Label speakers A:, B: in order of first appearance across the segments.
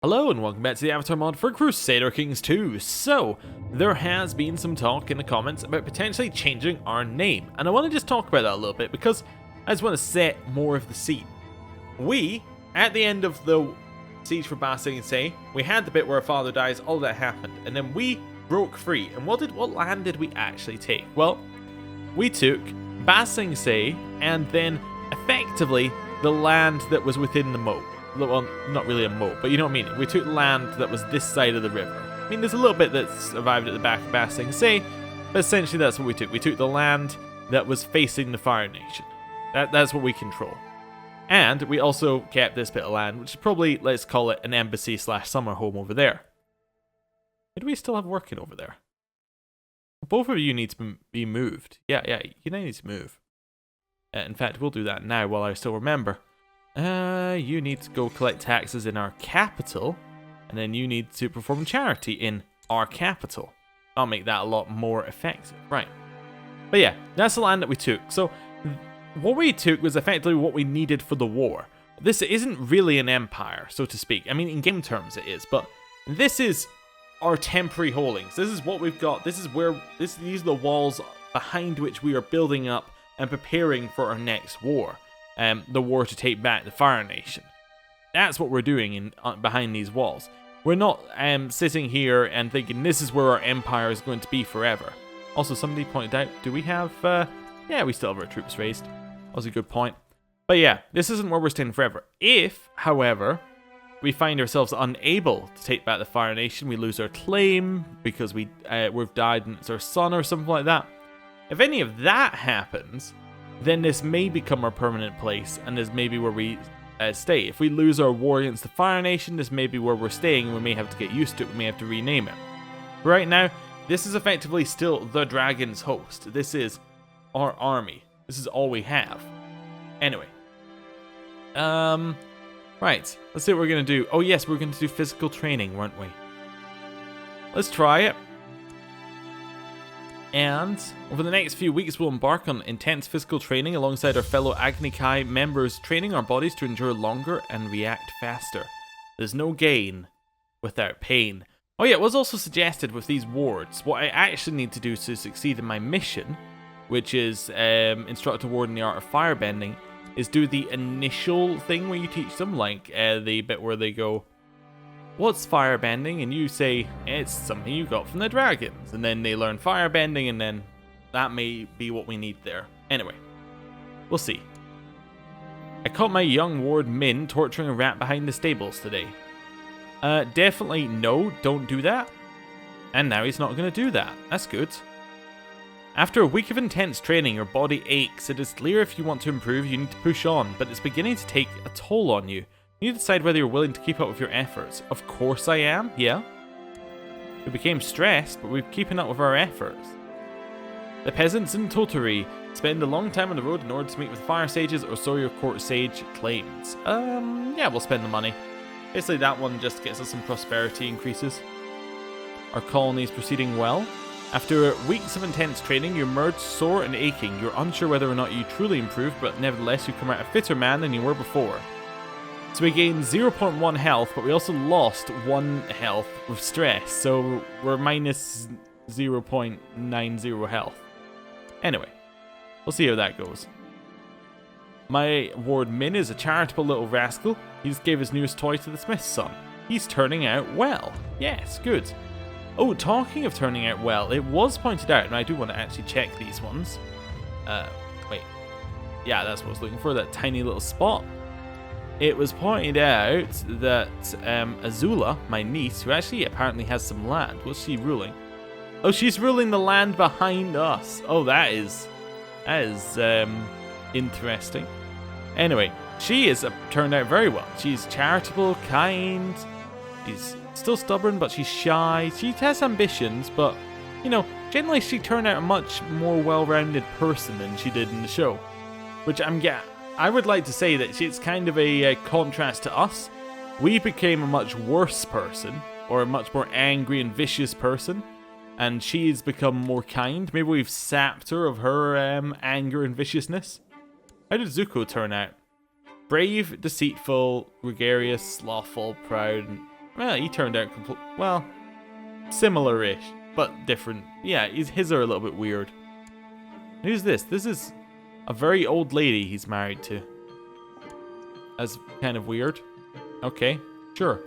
A: Hello and welcome back to the Avatar mod for Crusader Kings 2. So, there has been some talk in the comments about potentially changing our name, and I want to just talk about that a little bit because I just want to set more of the scene. We, at the end of the siege for Ba Sing Se, we had the bit where our father dies, all that happened, and then we broke free. And what land did we actually take? Well, we took Ba Sing Se and then effectively the land that was within the moat. Well, not really a moat, but you know what I mean. We took land that was this side of the river. I mean, there's a little bit that survived at the back of Ba Sing Se, but essentially that's what we took. We took the land that was facing the Fire Nation. That's what we control. And we also kept this bit of land, which is probably, let's call it an embassy / summer home over there. Who do we still have working over there? Both of you need to be moved. Yeah, you need to move. In fact, we'll do that now while I still remember. You need to go collect taxes in our capital, and then you need to perform charity in our capital. I'll make that a lot more effective, right? But yeah, that's the land that we took. So what we took was effectively what we needed for the war. This isn't really an empire, so to speak. I mean, in game terms it is, but this is our temporary holdings. This is what we've got. These are the walls behind which we are building up and preparing for our next war. The war to take back the Fire Nation. That's what we're doing behind these walls. We're not sitting here and thinking this is where our empire is going to be forever. Also, somebody pointed out, do we have... yeah, we still have our troops raised. That was a good point. But yeah, this isn't where we're staying forever. If, however, we find ourselves unable to take back the Fire Nation, we lose our claim because we've died and it's our son or something like that. If any of that happens, then this may become our permanent place, and this may be where we stay. If we lose our war against the Fire Nation, this may be where we're staying, and we may have to get used to it, we may have to rename it. But right now, this is effectively still the Dragon's Host. This is our army. This is all we have. Anyway. Right, let's see what we're going to do. Oh yes, we're going to do physical training, weren't we? Let's try it. And over the next few weeks, we'll embark on intense physical training alongside our fellow Agni Kai members, training our bodies to endure longer and react faster. There's no gain without pain. Oh yeah, it was also suggested with these wards, what I actually need to do to succeed in my mission, which is instruct a ward in the art of firebending, is do the initial thing where you teach them, like the bit where they go, what's firebending? And you say, it's something you got from the dragons. And then they learn firebending, and then that may be what we need there. Anyway, we'll see. I caught my young ward Min torturing a rat behind the stables today. Definitely no, don't do that. And now he's not going to do that. That's good. After a week of intense training, your body aches. It is clear if you want to improve, you need to push on, but it's beginning to take a toll on you. You need to decide whether you're willing to keep up with your efforts. Of course I am, yeah. We became stressed, but we're keeping up with our efforts. The peasants in Toturi spend a long time on the road in order to meet with fire sages or so your court sage claims. Yeah, we'll spend the money. Basically that one just gets us some prosperity increases. Our colony is proceeding well. After weeks of intense training, you emerge sore and aching. You're unsure whether or not you truly improved, but nevertheless you come out a fitter man than you were before. So we gained 0.1 health, but we also lost 1 health with stress, so we're minus 0.90 health. Anyway, we'll see how that goes. My ward Min is a charitable little rascal. He just gave his newest toy to the smith's son. He's turning out well. Yes, good. Oh, talking of turning out well, it was pointed out, and I do want to actually check these ones. Wait. Yeah, that's what I was looking for, that tiny little spot. It was pointed out that Azula, my niece, who actually apparently has some land, what's she ruling? Oh, she's ruling the land behind us. Oh, that is interesting. Anyway, she has turned out very well. She's charitable, kind, she's still stubborn, but she's shy. She has ambitions, but, you know, generally she turned out a much more well-rounded person than she did in the show. Which I would like to say that it's kind of a contrast to us. We became a much worse person, or a much more angry and vicious person, and she's become more kind. Maybe we've sapped her of her anger and viciousness. How did Zuko turn out? Brave, deceitful, gregarious, slothful, proud, and Well, he turned out well, similar-ish, but different. Yeah, his are a little bit weird. Who's this? This is a very old lady he's married to. That's kind of weird. Okay, sure.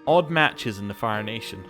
A: Odd matches in the Fire Nation.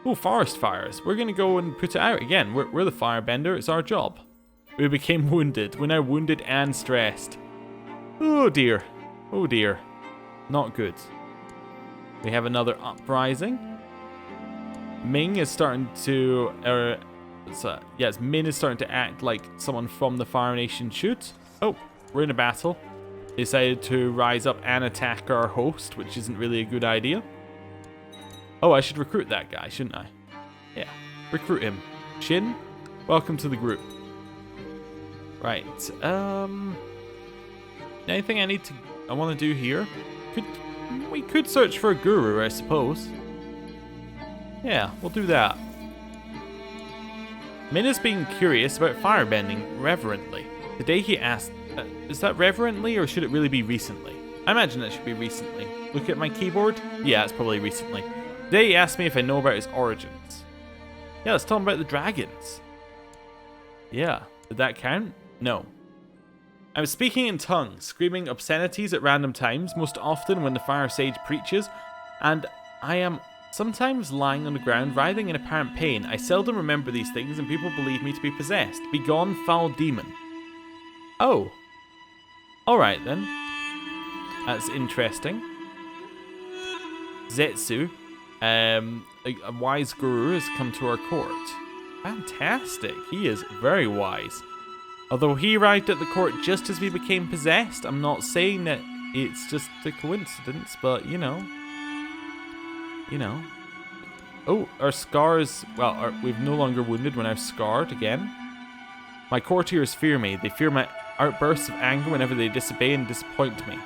A: Oh, forest fires. We're gonna go and put it out again. We're the firebender. It's our job. We became wounded. We're now wounded and stressed. Oh dear. Oh dear. Not good. We have another uprising. Ming is starting to... yes, Min is starting to act like someone from the Fire Nation should. Oh, we're in a battle. They decided to rise up and attack our host, which isn't really a good idea. Oh, I should recruit that guy, shouldn't I? Yeah, recruit him. Shin, welcome to the group. Right, anything I want to do here? We could search for a guru, I suppose. Yeah, we'll do that. Min is being curious about firebending reverently. Today he asked, is that reverently or should it really be recently? I imagine it should be recently. Look at my keyboard. Yeah, it's probably recently. Today he asked me if I know about his origins. Yeah, let's tell him about the dragons. Yeah, did that count? No. I was speaking in tongues, screaming obscenities at random times, most often when the fire sage preaches, and I am sometimes lying on the ground, writhing in apparent pain. I seldom remember these things, and people believe me to be possessed. Begone, foul demon. Oh. Alright then. That's interesting. Zetsu, a wise guru, has come to our court. Fantastic. He is very wise. Although he arrived at the court just as we became possessed, I'm not saying that it's just a coincidence, but you know. Oh, our scars, well, we've no longer wounded when I'm scarred again. My courtiers fear me. They fear my outbursts of anger whenever they disobey and disappoint me.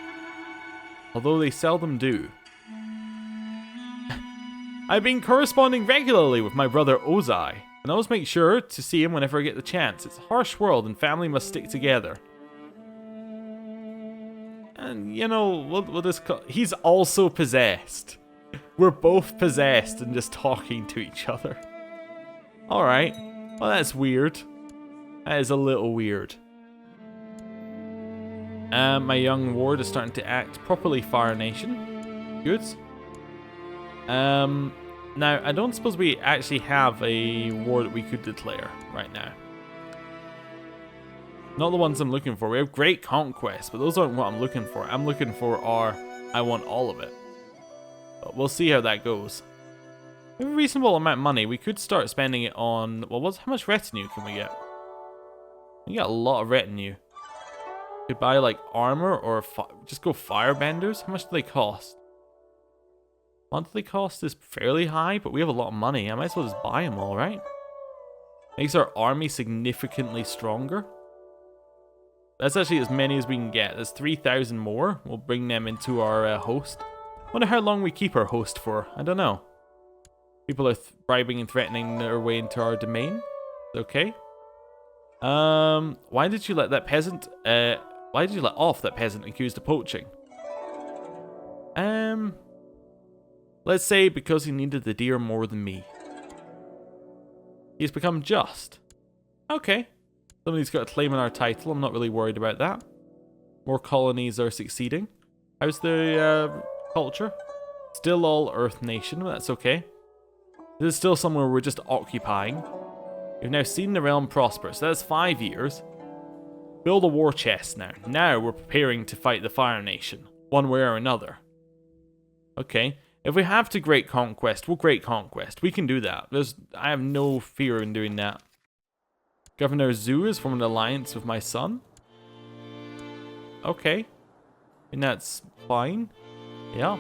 A: Although they seldom do. I've been corresponding regularly with my brother Ozai, and I always make sure to see him whenever I get the chance. It's a harsh world and family must stick together. And you know, we'll just he's also possessed. We're both possessed and just talking to each other. Alright. Well, that's weird. That is a little weird. My young ward is starting to act properly Fire Nation. Good. Now, I don't suppose we actually have a war that we could declare right now. Not the ones I'm looking for. We have Great Conquest, but those aren't what I'm looking for. I'm looking for I want all of it. But we'll see how that goes. We have a reasonable amount of money. We could start spending it on... Well, how much retinue can we get? We got a lot of retinue. Could buy like armor or just go firebenders. How much do they cost? Monthly cost is fairly high, but we have a lot of money. I might as well just buy them all, right? Makes our army significantly stronger. That's actually as many as we can get. There's 3,000 more. We'll bring them into our host. Wonder how long we keep our host for. I don't know. People are bribing and threatening their way into our domain. Okay. Why did you let that peasant? Why did you let off that peasant accused of poaching? Let's say because he needed the deer more than me. He's become just. Okay. Somebody's got a claim on our title. I'm not really worried about that. More colonies are succeeding. How's the culture? Still all Earth Nation, but that's okay. This is still somewhere we're just occupying. We've now seen the realm prosper, so that's 5 years. Build a war chest now. Now we're preparing to fight the Fire Nation, one way or another. Okay. If we have to Great Conquest, we'll Great Conquest. We can do that. I have no fear in doing that. Governor Zhu is forming an alliance with my son. Okay. And that's fine. Yeah.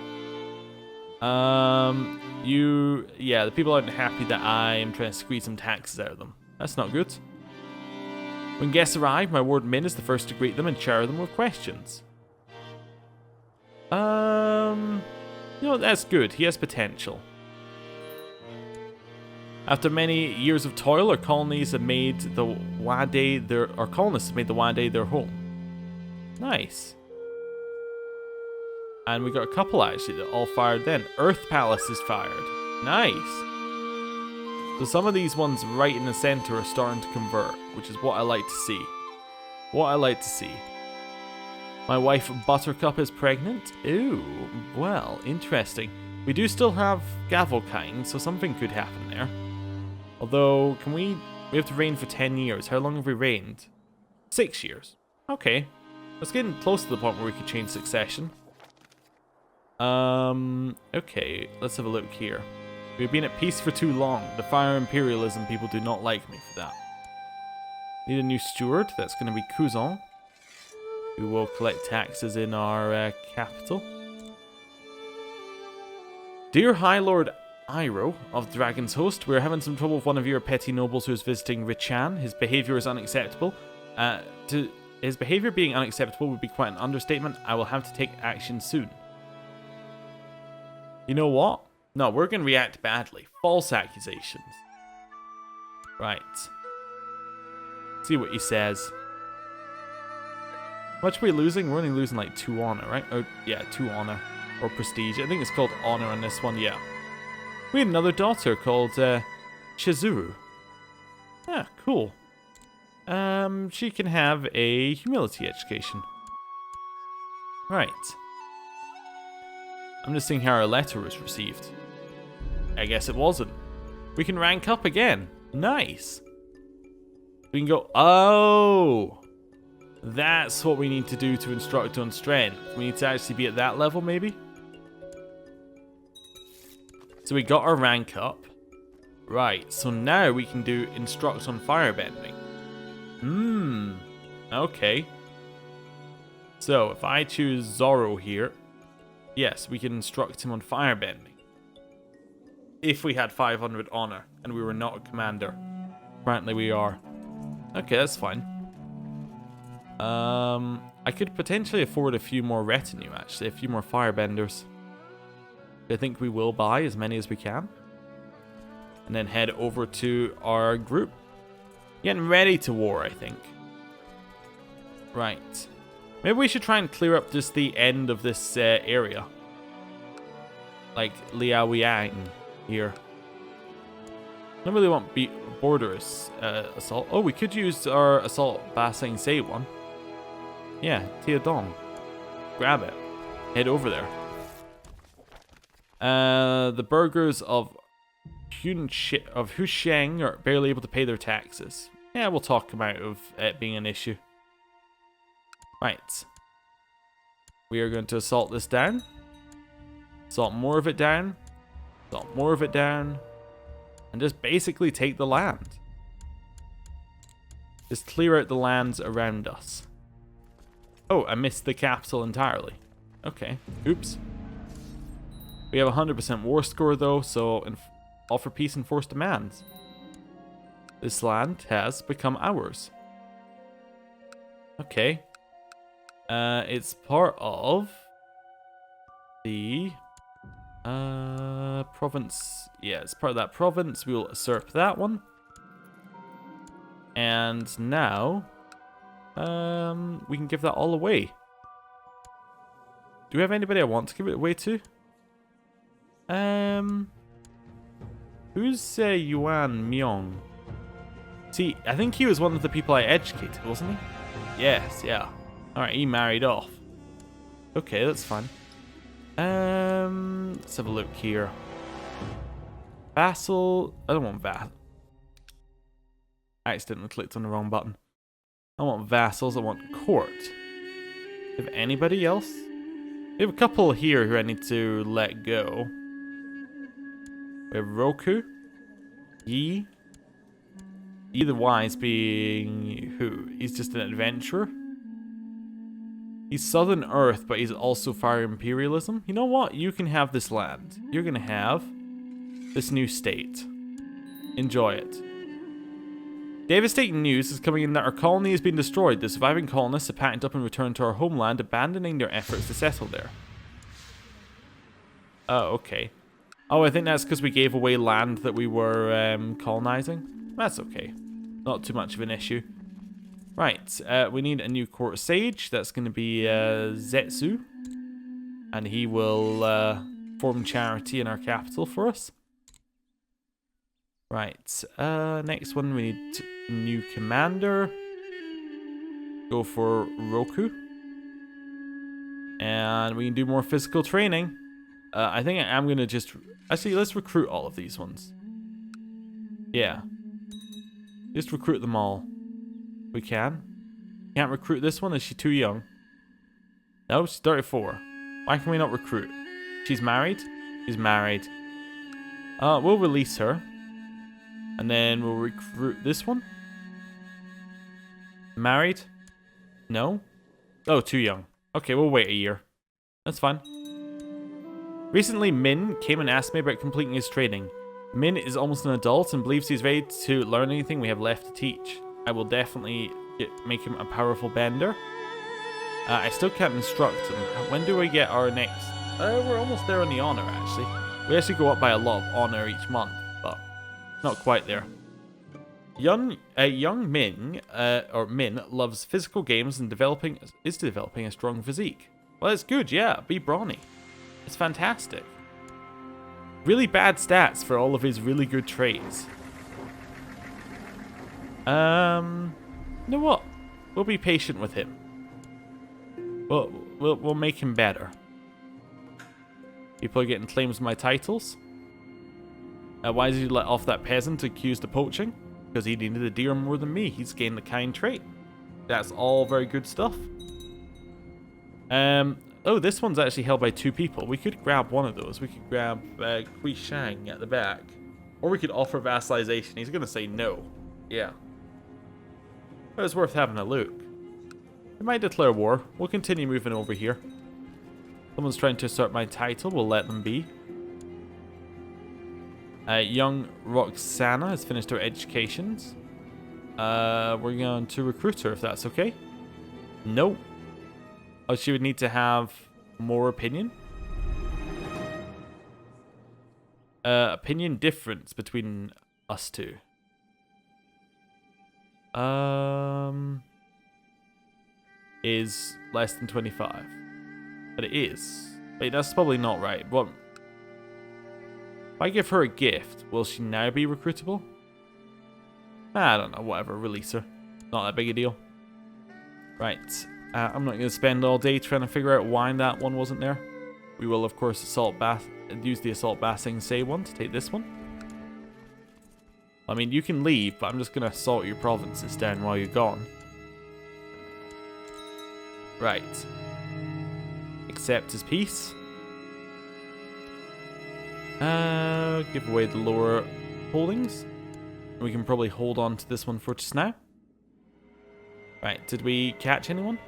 A: Yeah, the people aren't happy that I am trying to squeeze some taxes out of them. That's not good. When guests arrive, my ward Min is the first to greet them and shower them with questions. You know, that's good. He has potential. After many years of toil, our colonies have made the Wade colonists have made the Wade their home. Nice. And we got a couple actually that all fired then. Earth Palace is fired. Nice. So some of these ones right in the center are starting to convert, which is what I like to see. What I like to see. My wife Buttercup is pregnant. Ooh, well, interesting. We do still have Gavelkind, so something could happen there. Although, we have to reign for 10 years. How long have we reigned? 6 years. Okay. Let's get close to the point where we could change succession. Okay, let's have a look here. We've been at peace for too long. The fire imperialism people do not like me for that. Need a new steward. That's going to be Cousin, who will collect taxes in our capital. Dear High Lord Iroh of Dragon's Host, we're having some trouble with one of your petty nobles who is visiting Richan. His behavior is unacceptable. His behavior being unacceptable would be quite an understatement. I will have to take action soon. You know what? No, we're going to react badly. False accusations. Right. See what he says. How much are we losing? We're only losing like 2 honor, right? Oh, yeah, 2 honor. Or prestige. I think it's called honor on this one, yeah. We had another daughter called Chizuru. Ah, cool. She can have a humility education. Right. I'm just seeing how our letter was received. I guess it wasn't. We can rank up again. Nice. We can go... Oh! That's what we need to do to instruct on strength. We need to actually be at that level, maybe? So we got our rank up. Right, so now we can do instruct on firebending. Okay. So if I choose Zoro here, yes, we can instruct him on firebending. If we had 500 honor and we were not a commander. Apparently we are. Okay, that's fine. I could potentially afford a few more retinue, actually. A few more firebenders. I think we will buy as many as we can. And then head over to our group. Getting ready to war, I think. Right. Maybe we should try and clear up just the end of this area. Like Liaoyang here. I don't really want border assault. Oh, we could use our assault Basing Se one. Yeah, Tiadong. Grab it. Head over there. The burghers of Husheng are barely able to pay their taxes. Yeah, we'll talk them out of it being an issue. Right. We are going to assault this down. Assault more of it down. Assault more of it down. And just basically take the land. Just clear out the lands around us. Oh, I missed the capital entirely. Okay. Oops. We have 100% war score though, so offer peace and force demands. This land has become ours. Okay. It's part of the province. Yeah, it's part of that province. We'll usurp that one. And now we can give that all away. Do we have anybody I want to give it away to? Who's Yuan Myong? See, I think he was one of the people I educated, wasn't he? Yes, yeah. Alright, he married off. Okay, that's fine. Let's have a look here. Vassal. I don't want vassal. I accidentally clicked on the wrong button. I want vassals. I want court. Do you have anybody else? We have a couple here who I need to let go. We have Roku. Yi. Yi the Wise being who? He's just an adventurer. He's Southern Earth, but he's also Fire Imperialism. You know what? You can have this land. You're going to have this new state. Enjoy it. Devastating news is coming in that our colony has been destroyed. The surviving colonists have packed up and returned to our homeland, abandoning their efforts to settle there. Oh, okay. Oh, I think that's because we gave away land that we were colonizing. That's okay. Not too much of an issue. Right, we need a new court sage. That's going to be Zetsu. And he will form charity in our capital for us. Right. Next one, we need new commander. Go for Roku. And we can do more physical training. I think I'm going to just... Actually, let's recruit all of these ones. Yeah. Just recruit them all. We can. Can't recruit this one. Is she too young? No, she's 34. Why can we not recruit? She's married? She's married. We'll release her. And then we'll recruit this one. Married? No? Oh, too young. Okay, we'll wait a year. That's fine. Recently, Min came and asked me about completing his training. Min is almost an adult and believes he's ready to learn anything we have left to teach. I will definitely make him a powerful bender. I still can't instruct him. When do we get our next... we're almost there on the honor, actually. We actually go up by a lot of honor each month, but not quite there. Young Min, Min, loves physical games and is developing a strong physique. Well, it's good, yeah. Be brawny. It's fantastic. Really bad stats for all of his really good traits. You know what? We'll be patient with him. We'll make him better. People are getting claims of my titles. Why did you let off that peasant accused of poaching? Because he needed a deer more than me. He's gained the kind trait. That's all very good stuff. Oh, this one's actually held by 2 people. We could grab one of those. We could grab Kui Shang at the back. Or we could offer vassalization. He's going to say no. Yeah. But it's worth having a look. We might declare war. We'll continue moving over here. Someone's trying to assert my title. We'll let them be. Young Roxana has finished her educations. We're going to recruit her if that's okay. Nope. Oh, she would need to have more opinion? Opinion difference between us two. Is less than 25. But it is. Wait, that's probably not right. What? If I give her a gift, will she now be recruitable? I don't know, whatever, release her. Not that big a deal. Right. I'm not going to spend all day trying to figure out why that one wasn't there. We will, of course, use the Assault Ba Sing Se one to take this one. I mean, you can leave, but I'm just going to assault your provinces down while you're gone. Right. Accept his peace. Give away the lower holdings. We can probably hold on to this one for just now. Right, did we catch anyone?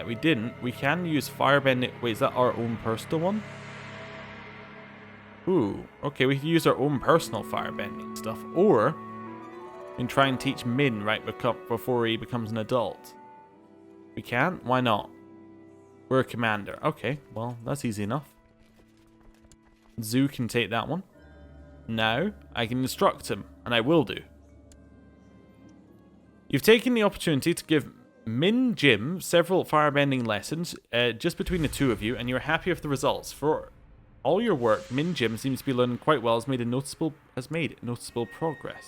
A: We didn't. We can use firebending. Wait, is that our own personal one? Ooh, okay, we can use our own personal firebending stuff. Or we can try and teach Min right before he becomes an adult. We can? Why not? We're a commander. Okay, well, that's easy enough. Zhu can take that one. Now, I can instruct him, and I will do. You've taken the opportunity to give Min Jim several firebending lessons just between the 2 of you, and you're happy with the results. For all your work, Min Jim seems to be learning quite well, has made noticeable progress.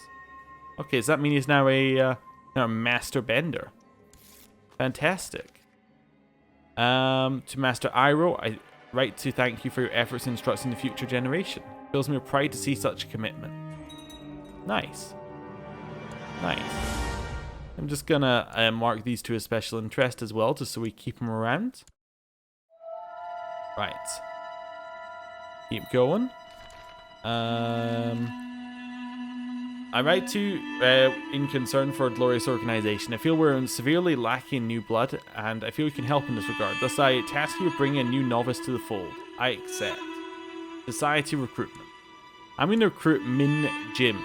A: Okay, does that mean he's now a master bender? Fantastic. To Master Iroh, I write to thank you for your efforts in instructing the future generation. It fills me with pride to see such a commitment. Nice. Nice. I'm just gonna mark these 2 as special interest as well, just so we keep them around. Right. Keep going. I write to in concern for a glorious organization. I feel we're severely lacking new blood, and I feel we can help in this regard. Thus, I task you with bringing a new novice to the fold. I accept. Society recruitment. I'm going to recruit Min Jim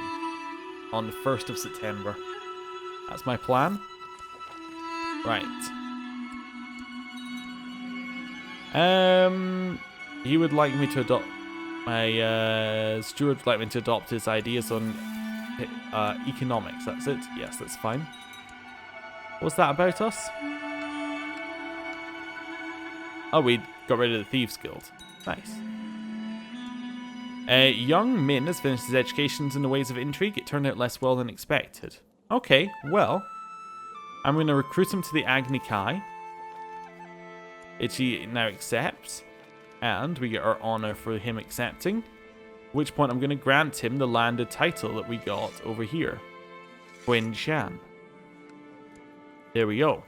A: on the 1st of September. That's my plan. Right. He would like me to adopt... My steward would like me to adopt his ideas on economics. That's it. Yes, that's fine. What's that about us? Oh, got rid of the Thieves Guild. Nice. Young Min has finished his education in the ways of intrigue. It turned out less well than expected. Okay, well, I'm going to recruit him to the Agni Kai. He now accepts, and we get our honor for him accepting. At which point I'm going to grant him the landed title that we got over here. Wen Shan. There we go.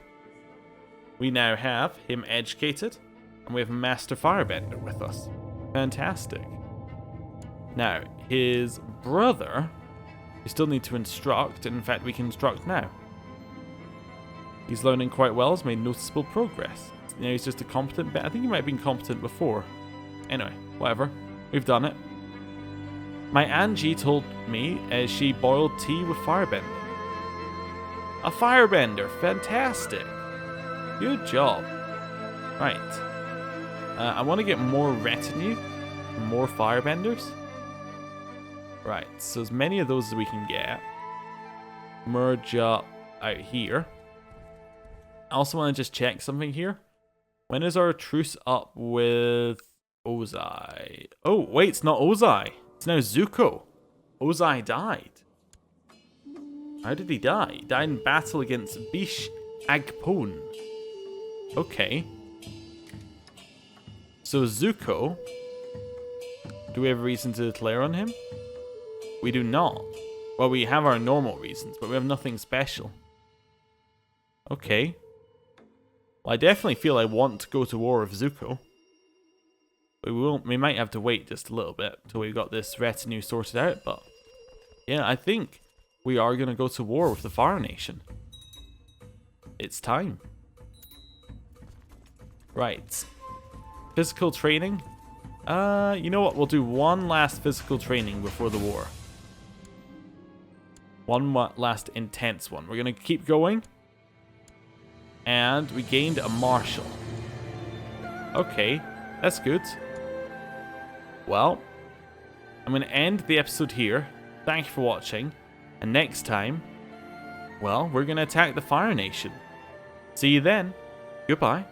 A: We now have him educated, and we have Master Firebender with us. Fantastic. Now, his brother, we still need to instruct, and in fact we can instruct now. He's learning quite well, has made noticeable progress. Now he's just a competent I think he might have been competent before. Anyway, whatever. We've done it. My Angie told me she boiled tea with Firebender. A Firebender, fantastic. Good job. Right. I want to get more retinue, more Firebenders. Right, so as many of those as we can get. Merge up out here. I also want to just check something here. When is our truce up with Ozai? Oh, wait, it's not Ozai. It's now Zuko. Ozai died. How did he die? He died in battle against Bish Agpon. Okay. So Zuko, do we have a reason to declare on him? We do not. Well, we have our normal reasons, but we have nothing special. Okay. Well, I definitely feel I want to go to war with Zuko. But we might have to wait just a little bit until we've got this retinue sorted out, but yeah, I think we are going to go to war with the Fire Nation. It's time. Right. Physical training. You know what? We'll do one last physical training before the war. One last intense one. We're going to keep going. And we gained a marshal. Okay, that's good. Well, I'm going to end the episode here. Thank you for watching. And next time, well, we're going to attack the Fire Nation. See you then. Goodbye.